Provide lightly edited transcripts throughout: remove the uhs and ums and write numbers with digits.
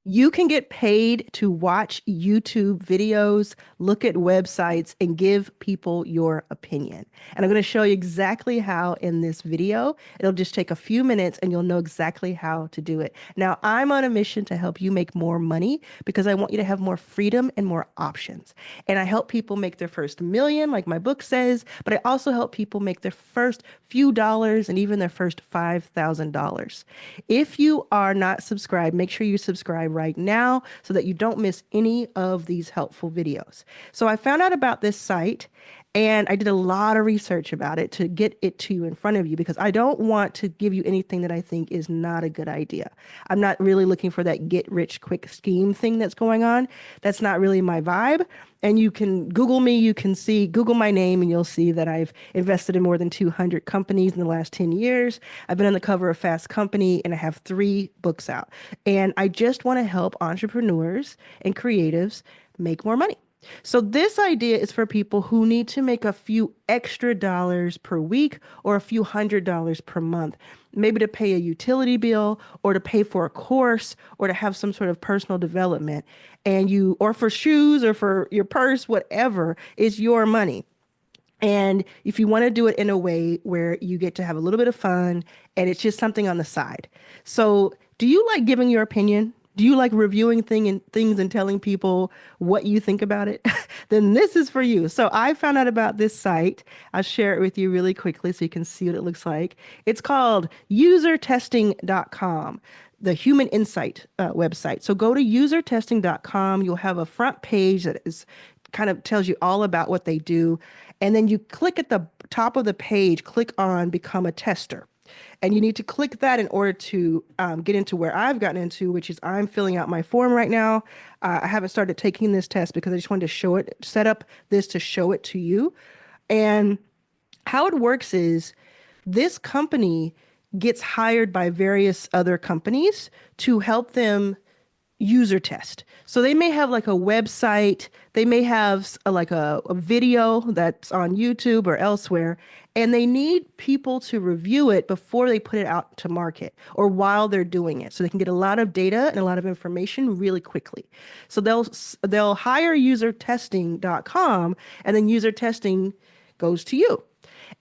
You can get paid to watch YouTube videos, look at websites, and give people your opinion. And I'm going to show you exactly how in this video. It'll just take a few minutes and you'll know exactly how to do it. Now, I'm on a mission to help you make more money because I want you to have more freedom and more options. And I help people make their first million, like my book says, but I also help people make their first few dollars and even their first $5,000. If you are not subscribed, make sure you subscribe right now so that you don't miss any of these helpful videos. So I found out about this site and I did a lot of research about it to get it to you in front of you because I don't want to give you anything that I think is not a good idea. I'm not really looking for that get rich quick scheme thing that's going on. That's not really my vibe. And you can Google me, Google my name, and you'll see that I've invested in more than 200 companies in the last 10 years. I've been on the cover of Fast Company, and I have 3 books out. And I just want to help entrepreneurs and creatives make more money. So this idea is for people who need to make a few extra dollars per week or a few $100s per month, maybe to pay a utility bill or to pay for a course or to have some sort of personal development or for shoes or for your purse, whatever is your money. And if you want to do it in a way where you get to have a little bit of fun and it's just something on the side. So, do you like giving your opinion? Do you like reviewing things and telling people what you think about it? Then this is for you. So I found out about this site. I'll share it with you really quickly so you can see what it looks like. It's called usertesting.com, the Human Insight website. So go to usertesting.com. You'll have a front page that is kind of tells you all about what they do. And then you click at the top of the page, click on Become a Tester. And you need to click that in order to get into where I've gotten into, which is I'm filling out my form right now. I haven't started taking this test because I just wanted to set up this to show it to you. And how it works is this company gets hired by various other companies to help them user test. So they may have like a website, they may have like a video that's on YouTube or elsewhere, and they need people to review it before they put it out to market or while they're doing it. So they can get a lot of data and a lot of information really quickly. So they'll hire usertesting.com and then user testing goes to you.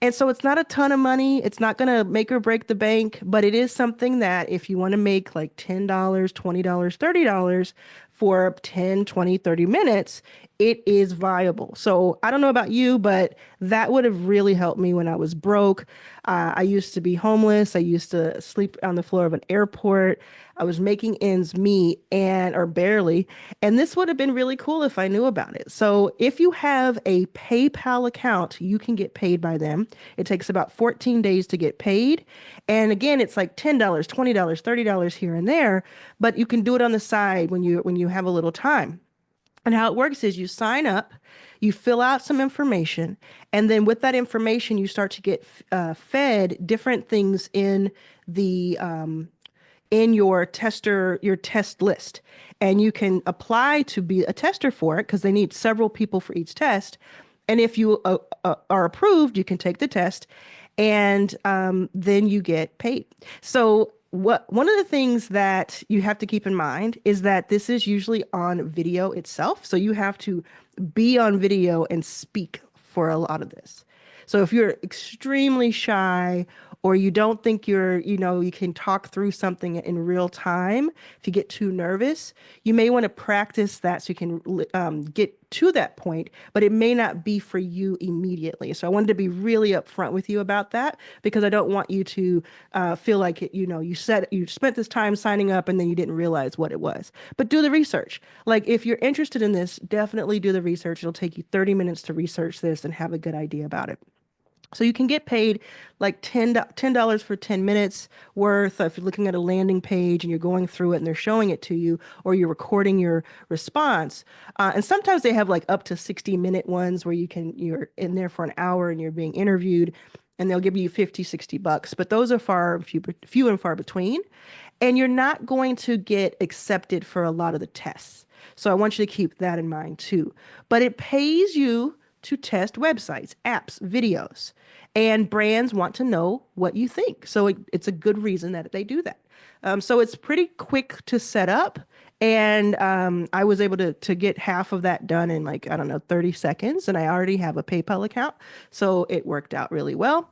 And so it's not a ton of money. It's not going to make or break the bank, but it is something that if you want to make like $10, $20, $30 for 10, 20, 30 minutes, it is viable. So I don't know about you, but that would have really helped me when I was broke. I used to be homeless. I used to sleep on the floor of an airport. I was making ends meet or barely. And this would have been really cool if I knew about it. So if you have a PayPal account, you can get paid by them. It takes about 14 days to get paid. And again, it's like $10, $20, $30 here and there, but you can do it on the side when you have a little time. And how it works is you sign up, you fill out some information, and then with that information, you start to get fed different things in your test list. And you can apply to be a tester for it because they need several people for each test. And if you are approved, you can take the test and then you get paid. So one of the things that you have to keep in mind is that this is usually on video itself. So you have to be on video and speak for a lot of this. So if you're extremely shy or you don't think you can talk through something in real time, if you get too nervous, you may want to practice that so you can get to that point, but it may not be for you immediately. So I wanted to be really upfront with you about that because I don't want you to feel like you spent this time signing up and then you didn't realize what it was. But do the research. Like if you're interested in this, definitely do the research. It'll take you 30 minutes to research this and have a good idea about it. So you can get paid like $10 for 10 minutes worth if you're looking at a landing page and you're going through it and they're showing it to you or you're recording your response. And sometimes they have like up to 60-minute ones where you're in there for an hour and you're being interviewed and they'll give you 50, $60. But those are few and far between. And you're not going to get accepted for a lot of the tests. So I want you to keep that in mind too. But it pays you to test websites, apps, videos, and brands want to know what you think. So it's a good reason that they do that. So it's pretty quick to set up And I was able to get half of that done in like, I don't know, 30 seconds. And I already have a PayPal account. So it worked out really well.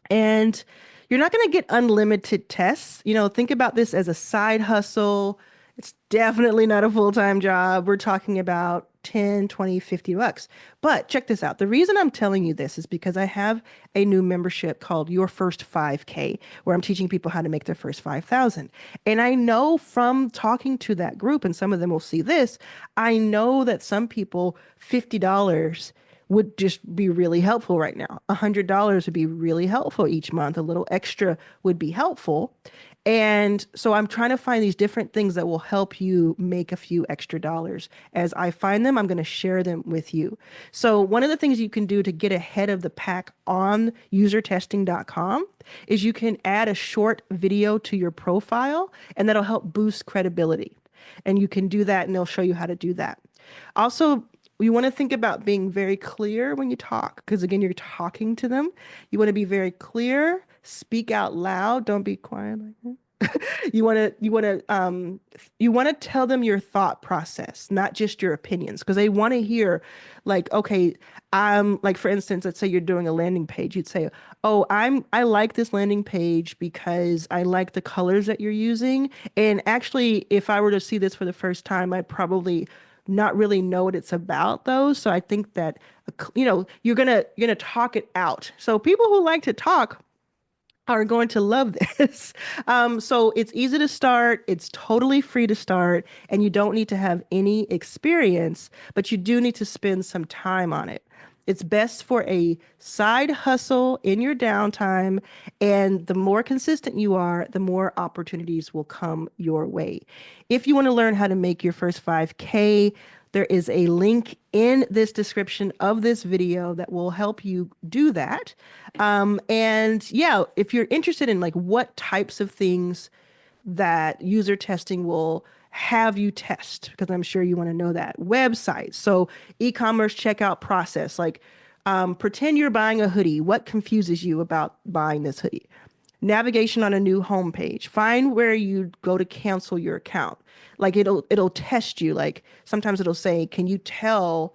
And you're not going to get unlimited tests. Think about this as a side hustle. It's definitely not a full-time job. We're talking about 10, 20, $50. But check this out. The reason I'm telling you this is because I have a new membership called Your First 5K, where I'm teaching people how to make their first 5,000. And I know from talking to that group, and some of them will see this, I know that some people, $50 would just be really helpful right now. $100 would be really helpful each month. A little extra would be helpful. And so I'm trying to find these different things that will help you make a few extra dollars. As I find them, I'm going to share them with you. So one of the things you can do to get ahead of the pack on usertesting.com is you can add a short video to your profile, and that'll help boost credibility. And you can do that, and they'll show you how to do that. Also, you want to think about being very clear when you talk, because again, you're talking to them. You want to be very clear, speak out loud, don't be quiet like that. You want to tell them your thought process, not just your opinions, because they want to hear, like, okay, like for instance, let's say you're doing a landing page. You'd say, oh, I like this landing page because I like the colors that you're using. And actually, if I were to see this for the first time, I'd probably not really know what it's about though. So I think that, you're gonna talk it out. So people who like to talk are going to love this. So it's easy to start. It's totally free to start, and you don't need to have any experience, but you do need to spend some time on it. It's best for a side hustle in your downtime, and the more consistent you are, the more opportunities will come your way. If you want to learn how to make your first 5K, there is a link in this description of this video that will help you do that. And yeah, if you're interested in like what types of things that user testing will have you test, because I'm sure you want to know that. Websites, so e-commerce checkout process, like pretend you're buying a hoodie. What confuses you about buying this hoodie? Navigation on a new homepage. Find where you go to cancel your account. Like it'll test you. Like sometimes it'll say, "Can you tell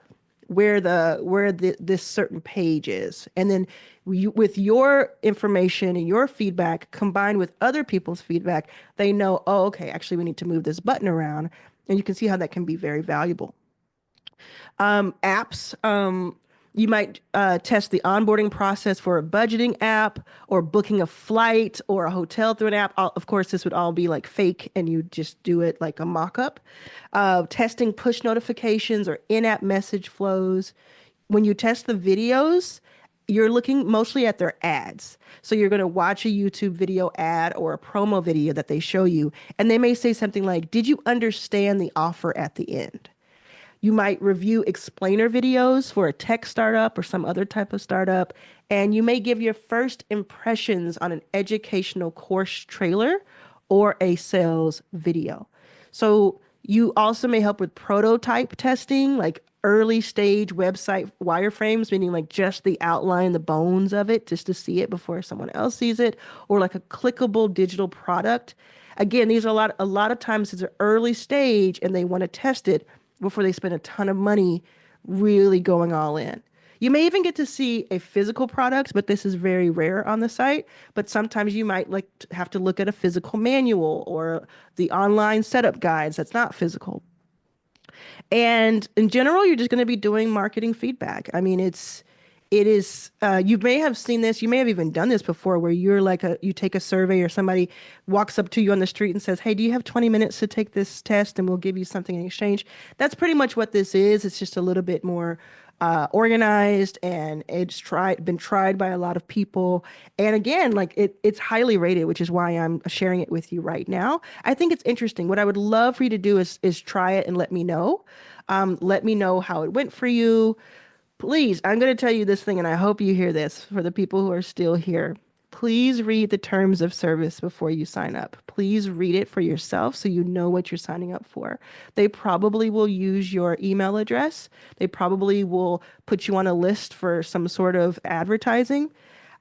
where this certain page is?" And then with your information and your feedback combined with other people's feedback, they know, oh, okay, actually we need to move this button around. And you can see how that can be very valuable. Apps. You might test the onboarding process for a budgeting app or booking a flight or a hotel through an app. Of course, this would all be like fake and you just do it like a mock-up. Testing push notifications or in-app message flows. When you test the videos, you're looking mostly at their ads. So you're going to watch a YouTube video ad or a promo video that they show you, and they may say something like, "Did you understand the offer at the end?" You might review explainer videos for a tech startup or some other type of startup. And you may give your first impressions on an educational course trailer or a sales video. So you also may help with prototype testing, like early stage website wireframes, meaning like just the outline, the bones of it, just to see it before someone else sees it, or like a clickable digital product. Again, these are a lot of times it's an early stage and they want to test it before they spend a ton of money really going all in. You may even get to see a physical product, but this is very rare on the site. But sometimes you might like have to look at a physical manual or the online setup guides that's not physical. And in general, you're just going to be doing marketing feedback. I mean, you may have seen this, you may have even done this before where you take a survey or somebody walks up to you on the street and says, "Hey, do you have 20 minutes to take this test and we'll give you something in exchange?" That's pretty much what this is. It's just a little bit more organized, and been tried by a lot of people. And again, like it's highly rated, which is why I'm sharing it with you right now. I think it's interesting. What I would love for you to do is try it and let me know. Let me know how it went for you. Please, I'm going to tell you this thing, and I hope you hear this for the people who are still here. Please read the terms of service before you sign up. Please read it for yourself so you know what you're signing up for. They probably will use your email address. They probably will put you on a list for some sort of advertising.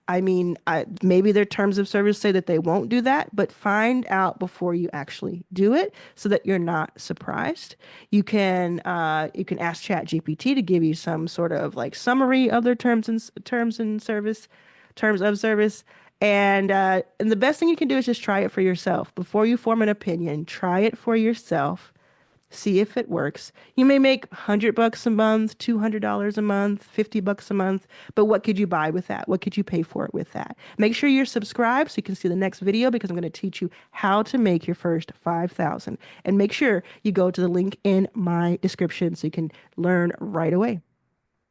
I mean, maybe their terms of service say that they won't do that, but find out before you actually do it so that you're not surprised. You can ask ChatGPT to give you some sort of like summary of their terms of service. And the best thing you can do is just try it for yourself. Before you form an opinion, try it for yourself. See if it works. You may make $100 a month, $200 a month, $50 a month, but what could you buy with that? What could you pay for it with that? Make sure you're subscribed so you can see the next video because I'm going to teach you how to make your first 5,000. And make sure you go to the link in my description so you can learn right away.